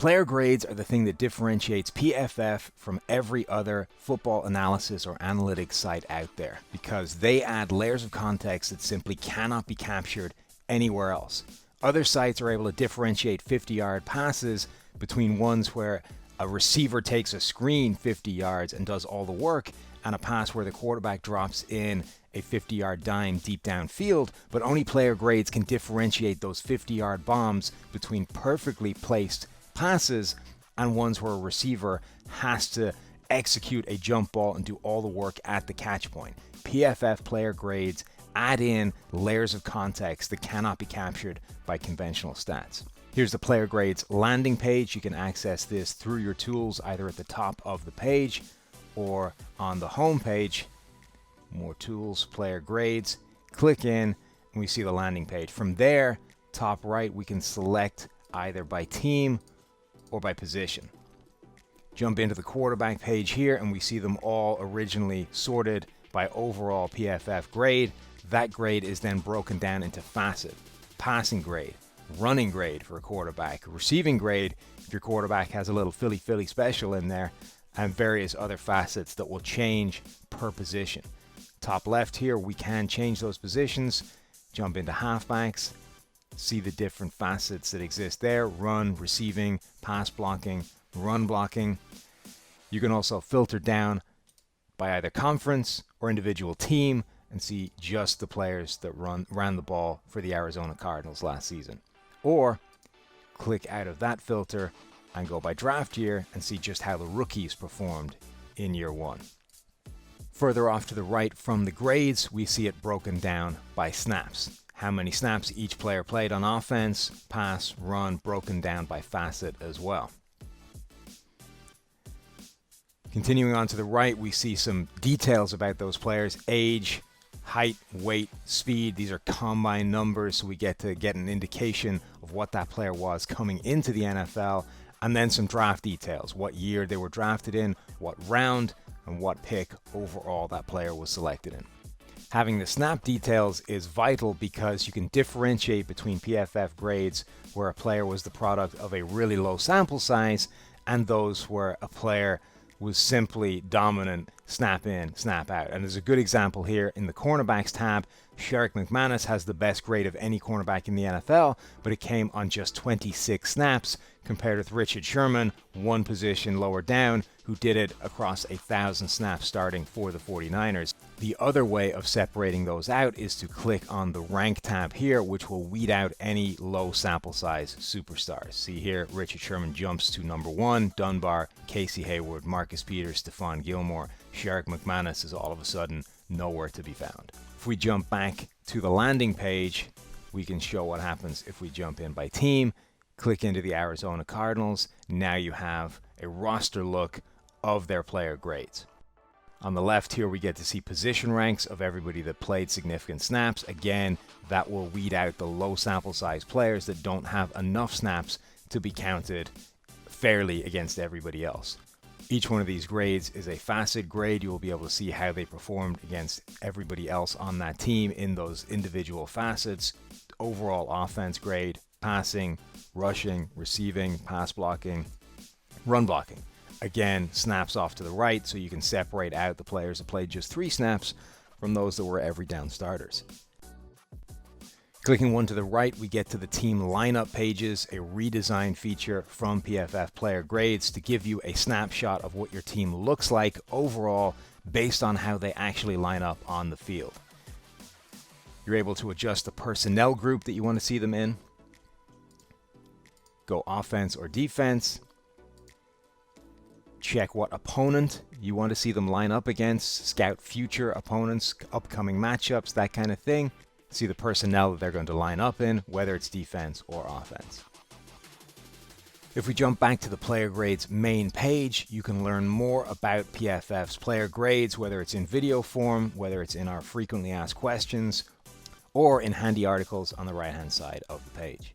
Player grades are the thing that differentiates PFF from every other football analysis or analytics site out there, because they add layers of context that simply cannot be captured anywhere else. Other sites are able to differentiate 50-yard passes between ones where a receiver takes a screen 50 yards and does all the work, and a pass where the quarterback drops in a 50-yard dime deep downfield, but only player grades can differentiate those 50-yard bombs between perfectly placed passes and ones where a receiver has to execute a jump ball and do all the work at the catch point. PFF player grades add in layers of context that cannot be captured by conventional stats. Here's the player grades landing page. You can access this through your tools either at the top of the page or on the home page. More tools, player grades. Click in and we see the landing page. From there, top right, we can select either by team or by position. Jump into the quarterback page here and we see them all originally sorted by overall PFF grade. That grade is then broken down into facet, passing grade, running grade for a quarterback, receiving grade if your quarterback has a little Philly special in there, and various other facets that will change per position. Top left here, we can change those positions. Jump into halfbacks, see the different facets that exist there: run, receiving, pass blocking, run blocking. You can also filter down by either conference or individual team and see just the players that ran the ball for the Arizona Cardinals last season. Or click out of that filter and go by draft year and see just how the rookies performed in year one. Further off to the right from the grades, we see it broken down by snaps. How many snaps each player played on offense, pass, run, broken down by facet as well. Continuing on to the right, we see some details about those players: age, height, weight, speed. These are combine numbers, so we get to get an indication of what that player was coming into the NFL. And then some draft details: what year they were drafted in, what round, and what pick overall that player was selected in. Having the snap details is vital because you can differentiate between PFF grades where a player was the product of a really low sample size and those where a player was simply dominant, snap in, snap out. And there's a good example here in the cornerbacks tab. Sherrick McManus has the best grade of any cornerback in the NFL, but it came on just 26 snaps compared with Richard Sherman, one position lower down, who did it across 1,000 snaps starting for the 49ers. The other way of separating those out is to click on the rank tab here, which will weed out any low sample size superstars. See here, Richard Sherman jumps to number 1, Dunbar, Casey Hayward, Marcus Peters, Stephon Gilmore. Sherrick McManus is all of a sudden nowhere to be found. If we jump back to the landing page, we can show what happens if we jump in by team. Click into the Arizona Cardinals. Now you have a roster look of their player grades. On the left here, we get to see position ranks of everybody that played significant snaps. Again, that will weed out the low sample size players that don't have enough snaps to be counted fairly against everybody else. Each one of these grades is a facet grade. You will be able to see how they performed against everybody else on that team in those individual facets. Overall offense grade, passing, rushing, receiving, pass blocking, run blocking. Again, snaps off to the right, so you can separate out the players that played just 3 snaps from those that were every down starters. Clicking one to the right, we get to the team lineup pages, a redesigned feature from PFF player grades to give you a snapshot of what your team looks like overall based on how they actually line up on the field. You're able to adjust the personnel group that you want to see them in. Go offense or defense. Check what opponent you want to see them line up against, scout future opponents, upcoming matchups, that kind of thing. See the personnel that they're going to line up in, whether it's defense or offense. If we jump back to the player grades main page, you can learn more about PFF's player grades, whether it's in video form, whether it's in our frequently asked questions, or in handy articles on the right-hand side of the page.